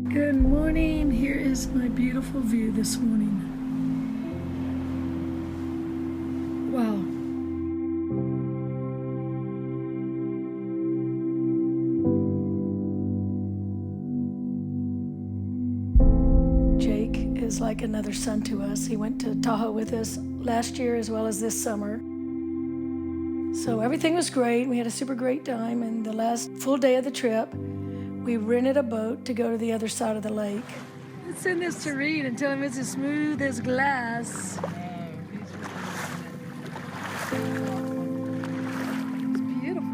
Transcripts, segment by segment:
Good morning. Here is my beautiful view this morning. Wow. Jake is like another son to us. He went to Tahoe with us last year as well as this summer. So everything was great. We had a super great time, and the last full day of the trip, we rented a boat to go to the other side of the lake. Let's send this to Reed and tell him it's as smooth as glass. It's beautiful.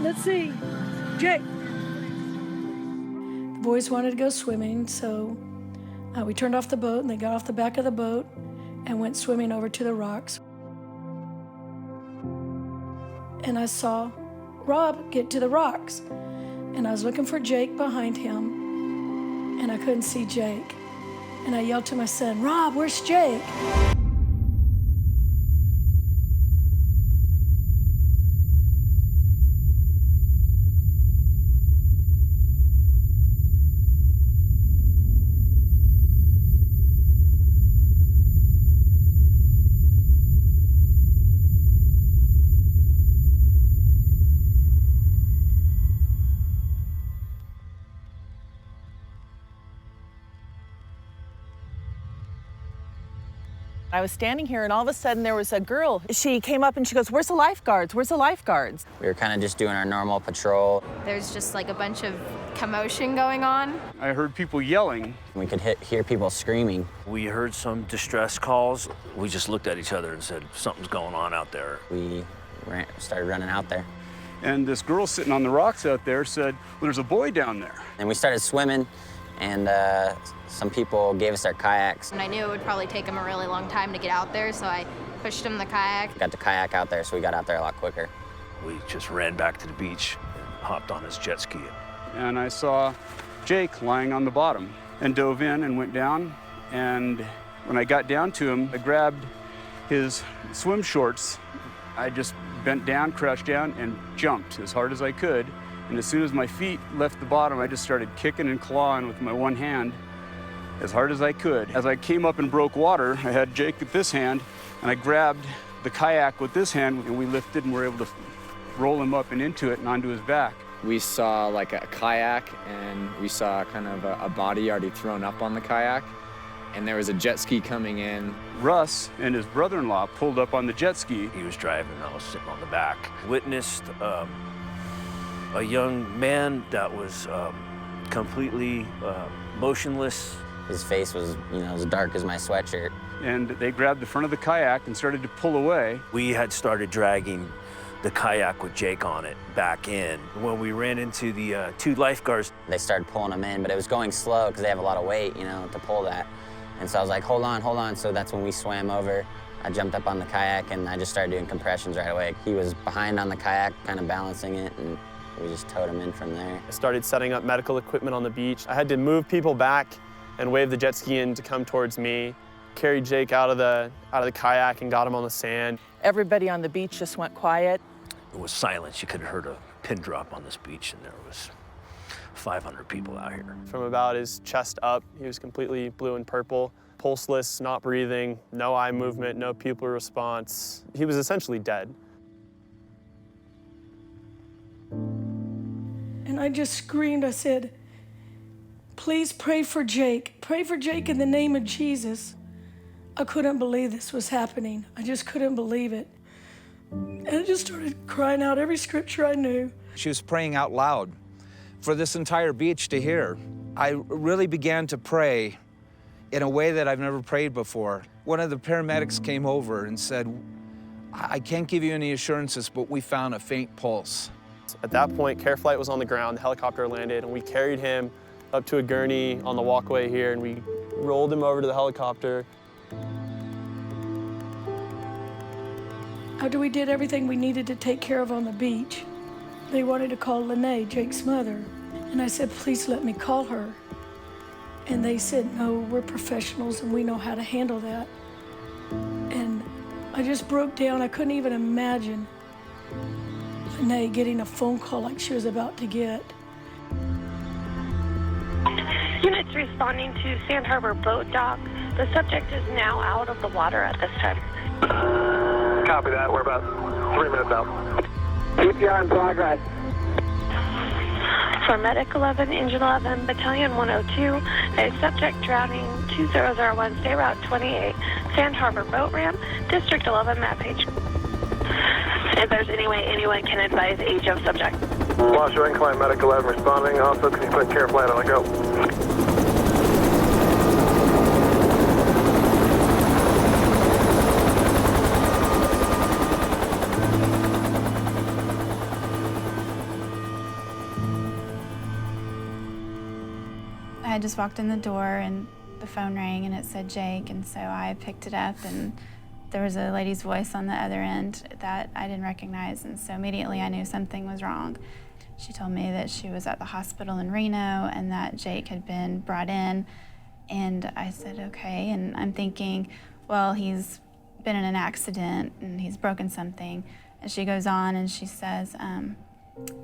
Let's see. Jake. The boys wanted to go swimming, so we turned off the boat, and they got off the back of the boat and went swimming over to the rocks. And I saw Rob get to the rocks, and I was looking for Jake behind him, and I couldn't see Jake. And I yelled to my son, "Rob, where's Jake?" I was standing here, and all of a sudden there was a girl. She came up and she goes, "Where's the lifeguards? Where's the lifeguards?" We were kind of just doing our normal patrol. There's just like a bunch of commotion going on. I heard people yelling. We could hear people screaming. We heard some distress calls. We just looked at each other and said, something's going on out there. We started running out there. And this girl sitting on the rocks out there said, "Well, there's a boy down there." And we started swimming, and some people gave us their kayaks. And I knew it would probably take him a really long time to get out there, so I pushed him the kayak. Got the kayak out there, so we got out there a lot quicker. We just ran back to the beach and hopped on his jet ski. And I saw Jake lying on the bottom and dove in and went down. And when I got down to him, I grabbed his swim shorts. I just bent down, crouched down, and jumped as hard as I could. And as soon as my feet left the bottom, I just started kicking and clawing with my one hand as hard as I could. As I came up and broke water, I had Jake with this hand, and I grabbed the kayak with this hand, and we lifted and were able to roll him up and into it and onto his back. We saw like a kayak, and we saw kind of a body already thrown up on the kayak, and there was a jet ski coming in. Russ and his brother-in-law pulled up on the jet ski. He was driving, I was sitting on the back. Witnessed a young man that was completely motionless. His face was, as dark as my sweatshirt. And they grabbed the front of the kayak and started to pull away. We had started dragging the kayak with Jake on it back in. When we ran into the two lifeguards, They started pulling him in, but it was going slow because they have a lot of weight, to pull that. And so I was like, hold on. So that's when we swam over. I jumped up on the kayak, and I just started doing compressions right away. He was behind on the kayak, kind of balancing it, and we just towed him in from there. I started setting up medical equipment on the beach. I had to move people back and wave the jet ski in to come towards me. Carried Jake out of the kayak and got him on the sand. Everybody on the beach just went quiet. it was silence. You could have heard a pin drop on this beach, and there was 500 people out here. From about his chest up, he was completely blue and purple, pulseless, not breathing, no eye movement, no pupil response. He was essentially dead. And I just screamed. I said, please pray for Jake. Pray for Jake in the name of Jesus. I couldn't believe this was happening. I just couldn't believe it. And I just started crying out every scripture I knew. She was praying out loud for this entire beach to hear. I really began to pray in a way that I've never prayed before. One of the paramedics came over and said, I can't give you any assurances, but we found a faint pulse. At that point, care flight was on the ground, the helicopter landed, and we carried him up to a gurney on the walkway here, and we rolled him over to the helicopter. After we did everything we needed to take care of on the beach, they wanted to call Lene, Jake's mother. And I said, please let me call her. And they said, no, we're professionals and we know how to handle that. And I just broke down. I couldn't even imagine Lene getting a phone call like she was about to get. Units responding to Sand Harbor boat dock. The subject is now out of the water at this time. Copy that. We're about 3 minutes out. CPR in progress. For Medic 11, Engine 11, Battalion 102, a subject drowning 2001, State Route 28, Sand Harbor boat ramp, District 11 map page. If there's any way anyone can advise age of subject. Lost your incline, Medic 11 responding. Also, can you put care flat on the go? I just walked in the door and the phone rang and it said Jake, and so I picked it up and there was a lady's voice on the other end that I didn't recognize, and so immediately I knew something was wrong. She told me that she was at the hospital in Reno and that Jake had been brought in, and I said, okay, and I'm thinking, well, he's been in an accident and he's broken something, and she goes on and she says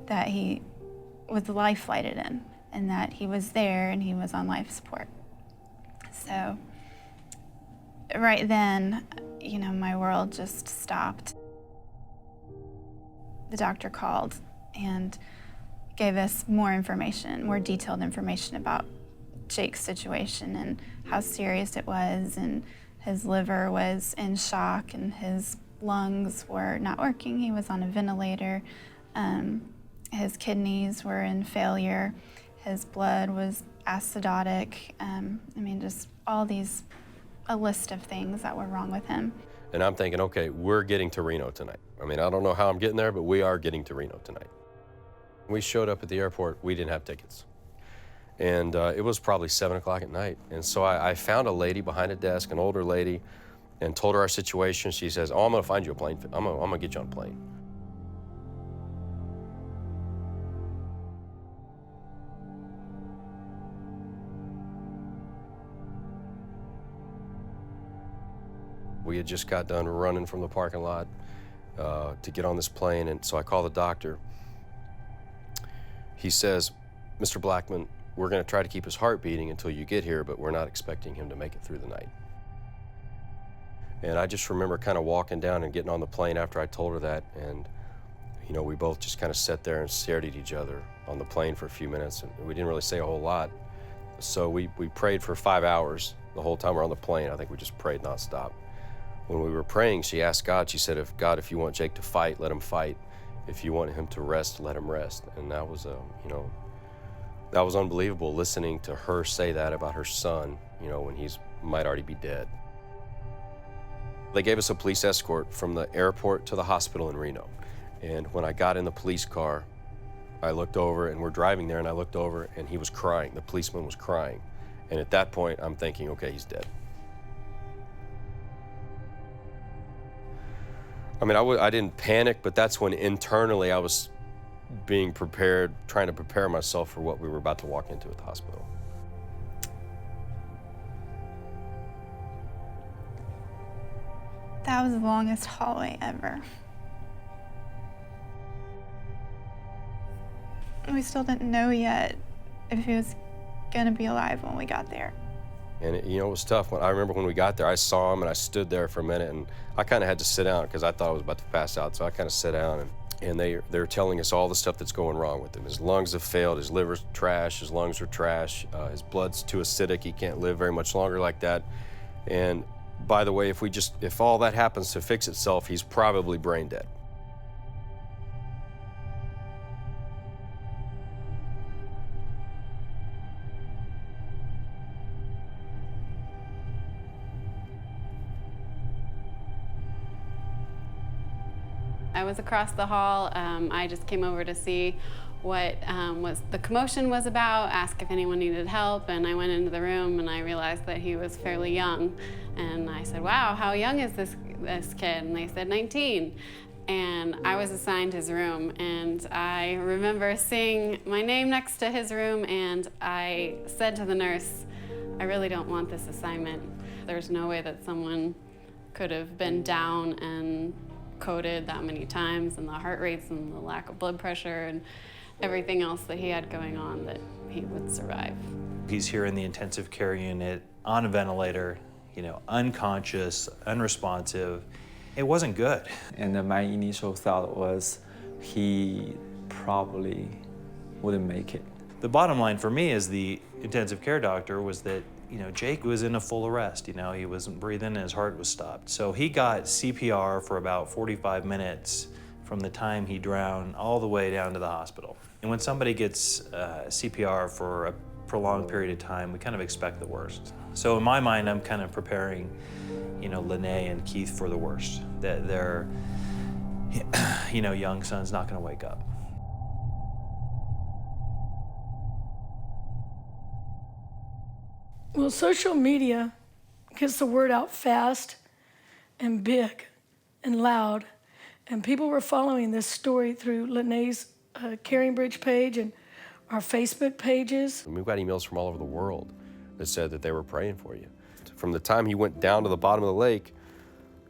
that he was life flighted in, and that he was there and he was on life support. So right then, you know, my world just stopped. The doctor called and gave us more information, more detailed information about Jake's situation and how serious it was, and his liver was in shock and his lungs were not working. He was on a ventilator. His kidneys were in failure. His blood was acidotic. I mean, just all these, a list of things that were wrong with him. And I'm thinking, okay, we're getting to Reno tonight. I mean, I don't know how I'm getting there, but we are getting to Reno tonight. We showed up at the airport, we didn't have tickets. And it was probably 7 o'clock at night. And so I found a lady behind a desk, an older lady, and told her our situation. She says, oh, I'm gonna find you a plane. I'm gonna get you on a plane. We had just got done running from the parking lot to get on this plane, and so I call the doctor. He says, Mr. Blackmon, we're gonna try to keep his heart beating until you get here, but we're not expecting him to make it through the night. And I just remember kind of walking down and getting on the plane after I told her that, and you know, we both just kind of sat there and stared at each other on the plane for a few minutes, and we didn't really say a whole lot. So we prayed for 5 hours the whole time we're on the plane. I think we just prayed nonstop. When we were praying, she asked God, she said, if you want Jake to fight, let him fight. If you want him to rest, let him rest. And that was, you know, that was unbelievable, listening to her say that about her son, you know, when he's might already be dead. They gave us a police escort from the airport to the hospital in Reno. And when I got in the police car, I looked over, and we're driving there, and I looked over, and he was crying. The policeman was crying. And at that point, I'm thinking, okay, he's dead. I mean, I didn't panic, but that's when internally I was being prepared, trying to prepare myself for what we were about to walk into at the hospital. That was the longest hallway ever. We still didn't know yet if he was gonna be alive when we got there. And it, you know, it was tough. I remember when we got there, I saw him and I stood there for a minute, and I kind of had to sit down because I thought I was about to pass out. So I kind of sat down, and they're telling us all the stuff that's going wrong with him. His lungs have failed, his liver's trash, his lungs are trash, his blood's too acidic, he can't live very much longer like that. And by the way, if all that happens to fix itself, he's probably brain dead. I was across the hall. I just came over to see what the commotion was about, ask if anyone needed help, and I went into the room and I realized that he was fairly young. And I said, wow, how young is this kid? And they said 19. And I was assigned his room, and I remember seeing my name next to his room, and I said to the nurse, I really don't want this assignment. There's no way that someone could have been down and coded that many times, and the heart rates and the lack of blood pressure and everything else that he had going on, that he would survive. He's here in the intensive care unit on a ventilator, you know, unconscious, unresponsive. It wasn't good. And my initial thought was he probably wouldn't make it. The bottom line for me as the intensive care doctor was that, you know, Jake was in a full arrest. You know, he wasn't breathing and his heart was stopped. So he got CPR for about 45 minutes from the time he drowned all the way down to the hospital. And when somebody gets CPR for a prolonged period of time, we kind of expect the worst. So in my mind, I'm kind of preparing, you know, Lene and Keith for the worst, that their, you know, young son's not gonna wake up. Well, social media gets the word out fast and big and loud, and people were following this story through Lene's Caring Bridge page and our Facebook pages. We've got emails from all over the world that said that they were praying for you. From the time he went down to the bottom of the lake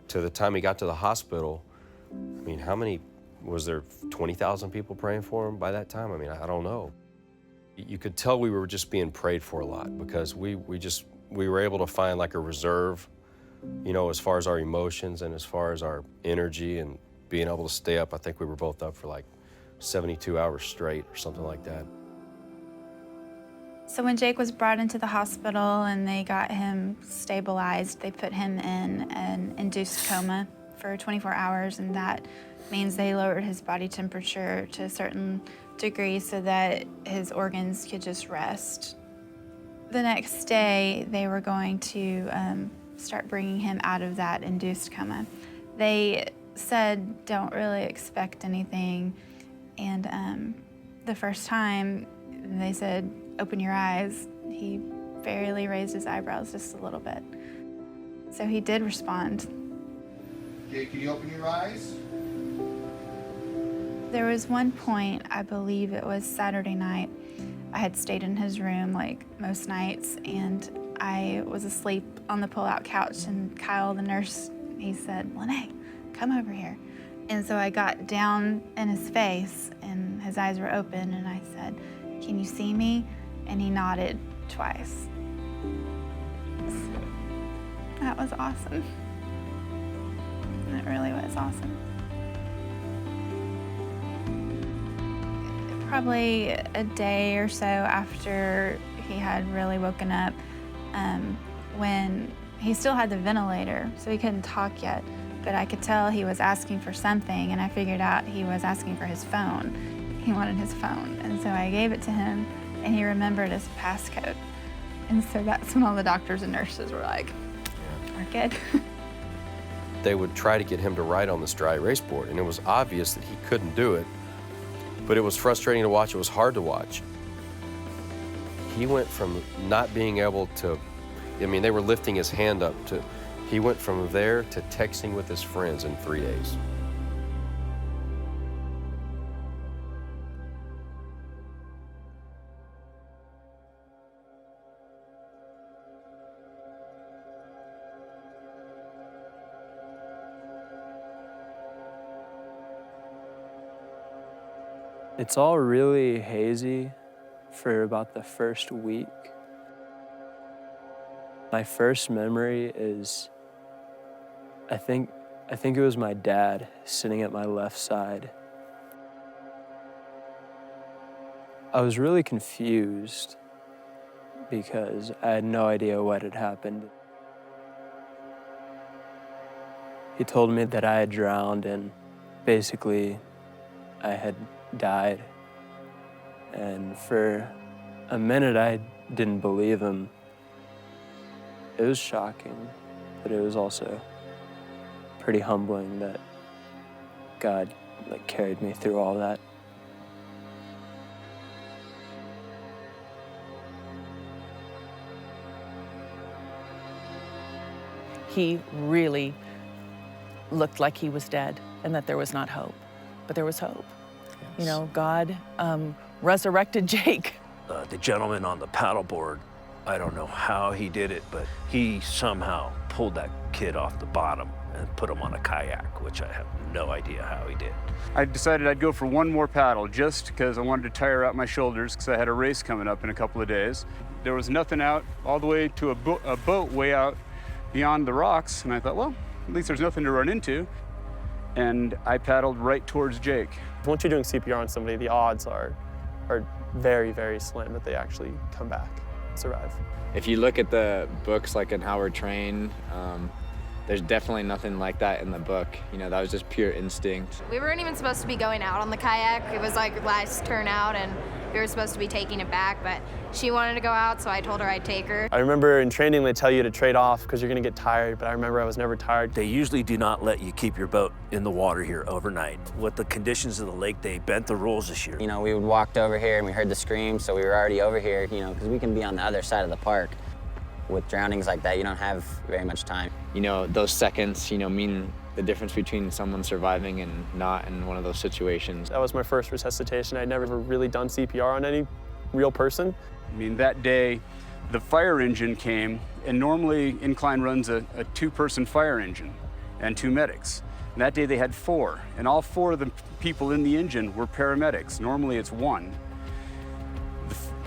to the time he got to the hospital, I mean, how many, was there 20,000 people praying for him by that time? I mean, I don't know. You could tell we were just being prayed for a lot because we were able to find like a reserve, you know, as far as our emotions and as far as our energy and being able to stay up. I think we were both up for like 72 hours straight or something like that. So when Jake was brought into the hospital and they got him stabilized, they put him in an induced coma for 24 hours, and that means they lowered his body temperature to a certain degree so that his organs could just rest. The next day, they were going to start bringing him out of that induced coma. They said, don't really expect anything, and the first time, they said, open your eyes. He barely raised his eyebrows just a little bit. So he did respond. Okay, can you open your eyes? There was one point, I believe it was Saturday night, I had stayed in his room like most nights, and I was asleep on the pull-out couch, and Kyle, the nurse, he said, Lene, come over here. And so I got down in his face, and his eyes were open, and I said, can you see me? And he nodded twice. That was awesome. It really was awesome. Probably a day or so after he had really woken up, when he still had the ventilator, so he couldn't talk yet, but I could tell he was asking for something, and I figured out he was asking for his phone. He wanted his phone, and so I gave it to him, and he remembered his passcode. And so that's when all the doctors and nurses were like, we're good. They would try to get him to write on this dry erase board, and it was obvious that he couldn't do it, but it was frustrating to watch. It was hard to watch. He went from not being able to, I mean, they were lifting his hand up to, he went from there to texting with his friends in 3 days. It's all really hazy for about the first week. My first memory is, I think it was my dad sitting at my left side. I was really confused because I had no idea what had happened. He told me that I had drowned and basically I had died. And for a minute, I didn't believe him. It was shocking, but it was also pretty humbling that God carried me through all that. He really looked like he was dead and that there was not hope, but there was hope. Yes. You know, God resurrected Jake. The gentleman on the paddleboard, I don't know how he did it, but he somehow pulled that kid off the bottom and put him on a kayak, which I have no idea how he did. I decided I'd go for one more paddle just because I wanted to tire out my shoulders because I had a race coming up in a couple of days. There was nothing out all the way to a boat way out beyond the rocks, and I thought, well, at least there's nothing to run into. And I paddled right towards Jake. Once you're doing CPR on somebody, the odds are very, very slim that they actually come back, survive. If you look at the books, like in How We're Trained, there's definitely nothing like that in the book. You know, that was just pure instinct. We weren't even supposed to be going out on the kayak. It was like last turn out, and we were supposed to be taking it back, but she wanted to go out, so I told her I'd take her. I remember in training they tell you to trade off because you're gonna get tired, but I remember I was never tired. They usually do not let you keep your boat in the water here overnight. With the conditions of the lake, they bent the rules this year. You know, we walked over here and we heard the screams, so we were already over here, you know, because we can be on the other side of the park. With drownings like that, you don't have very much time. You know, those seconds, you know, mean the difference between someone surviving and not in one of those situations. That was my first resuscitation. I'd never really done CPR on any real person. I mean, that day, the fire engine came, and normally Incline runs a two-person fire engine and 2 medics. And that day they had 4, and all 4 of the people in the engine were paramedics. Normally it's 1.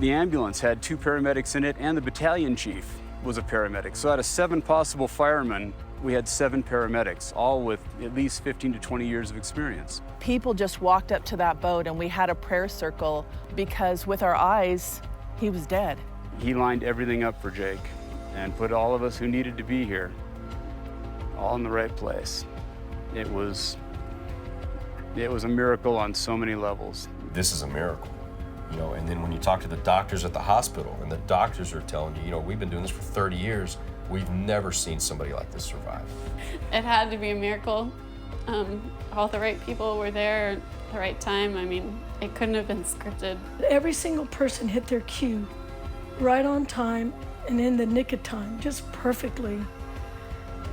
The ambulance had 2 paramedics in it, and the battalion chief was a paramedic. So out of 7 possible firemen, we had 7 paramedics, all with at least 15 to 20 years of experience. People just walked up to that boat and we had a prayer circle because with our eyes, he was dead. He lined everything up for Jake and put all of us who needed to be here all in the right place. It was a miracle on so many levels. This is a miracle. You know, and then when you talk to the doctors at the hospital, and the doctors are telling you, you know, we've been doing this for 30 years, we've never seen somebody like this survive. It had to be a miracle. All the right people were there at the right time. I mean, it couldn't have been scripted. Every single person hit their cue right on time and in the nick of time, just perfectly.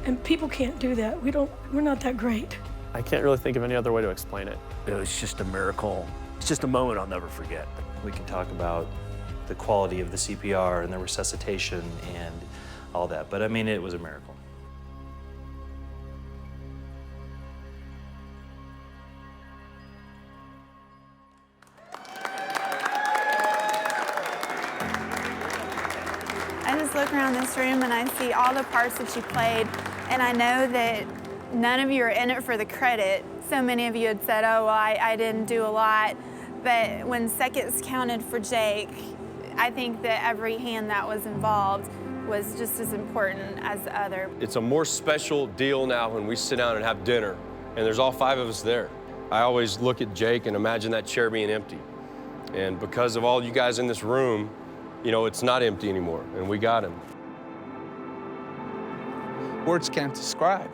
And people can't do that. We're not that great. I can't really think of any other way to explain it. It was just a miracle. It's just a moment I'll never forget. We can talk about the quality of the CPR and the resuscitation and all that, but I mean, it was a miracle. I just look around this room and I see all the parts that you played, and I know that none of you are in it for the credit. So many of you had said, oh, well, I didn't do a lot. But when seconds counted for Jake, I think that every hand that was involved was just as important as the other. It's a more special deal now when we sit down and have dinner, and there's all 5 of us there. I always look at Jake and imagine that chair being empty. And because of all you guys in this room, you know, it's not empty anymore, and we got him. Words can't describe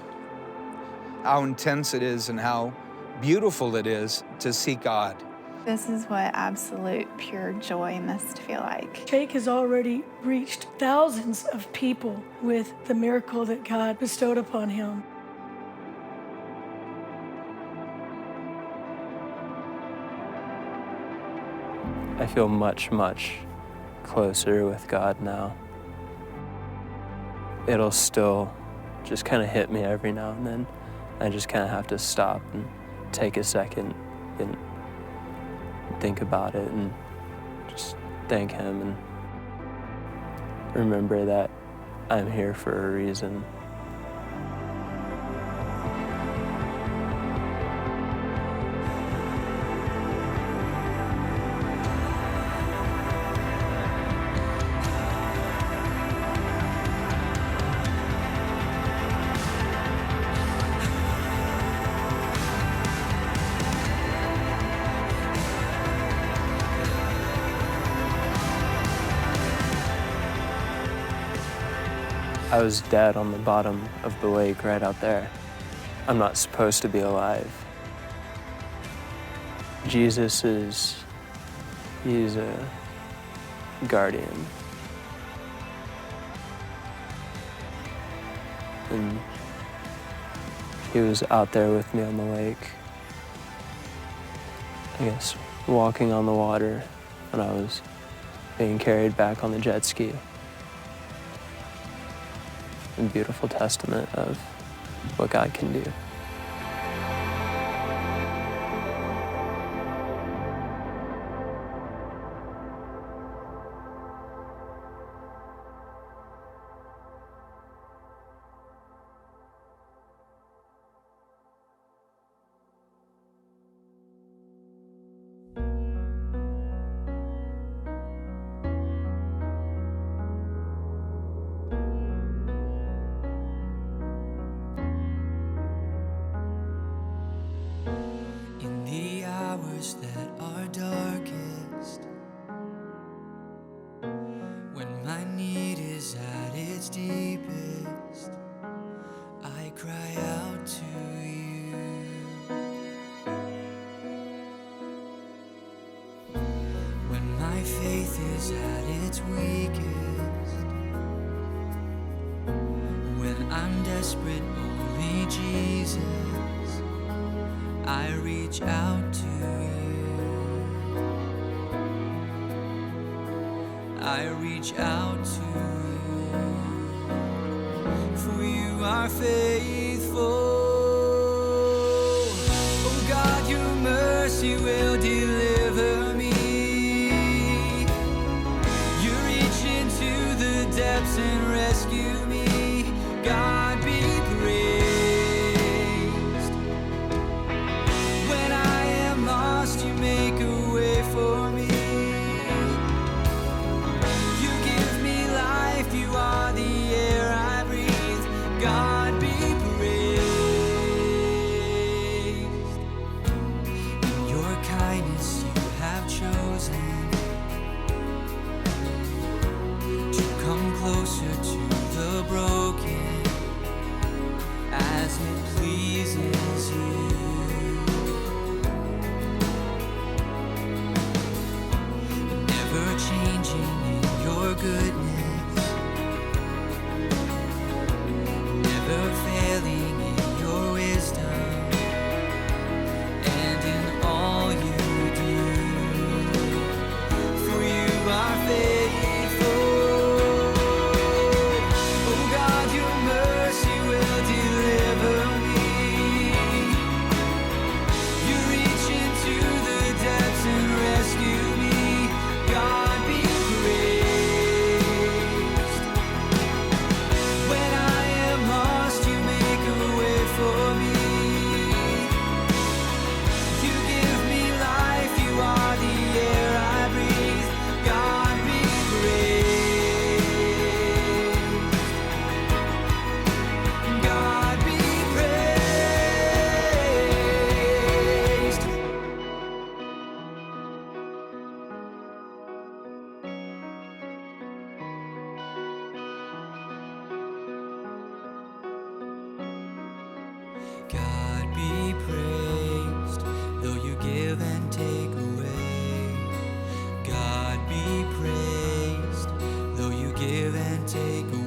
how intense it is and how beautiful it is to see God. This is what absolute pure joy must feel like. Jake has already reached thousands of people with the miracle that God bestowed upon him. I feel much, much closer with God now. It'll still just kind of hit me every now and then. I just kind of have to stop and take a second and think about it and just thank him and remember that I'm here for a reason. I was dead on the bottom of the lake right out there. I'm not supposed to be alive. Jesus he's a guardian. And he was out there with me on the lake, I guess, walking on the water when I was being carried back on the jet ski. A beautiful testament of what God can do. That are darkest, when my need is at its deepest, I cry out to you. When my faith is at its weakest, when I'm desperate, only Jesus, I reach out to you. I reach out to you, for you are faithful. Oh God, your mercy will deliver me. You reach into the depths and rescue me. God be praised. When I am lost, you make a way for me. You are the air I breathe. God be praised. In your kindness you have chosen to come closer to the broken as it pleases you. Never changing in your goodness, never failing in your wisdom, and in all you do, for you are faithful. Oh God, your mercy will deliver me. You reach into the depths and rescue me. God be praised. When I am lost, you make a way for me. You give me life, you are the air I breathe. God be praised. God be praised. God be praised, though you give and take away. God be praised, though you give and take away.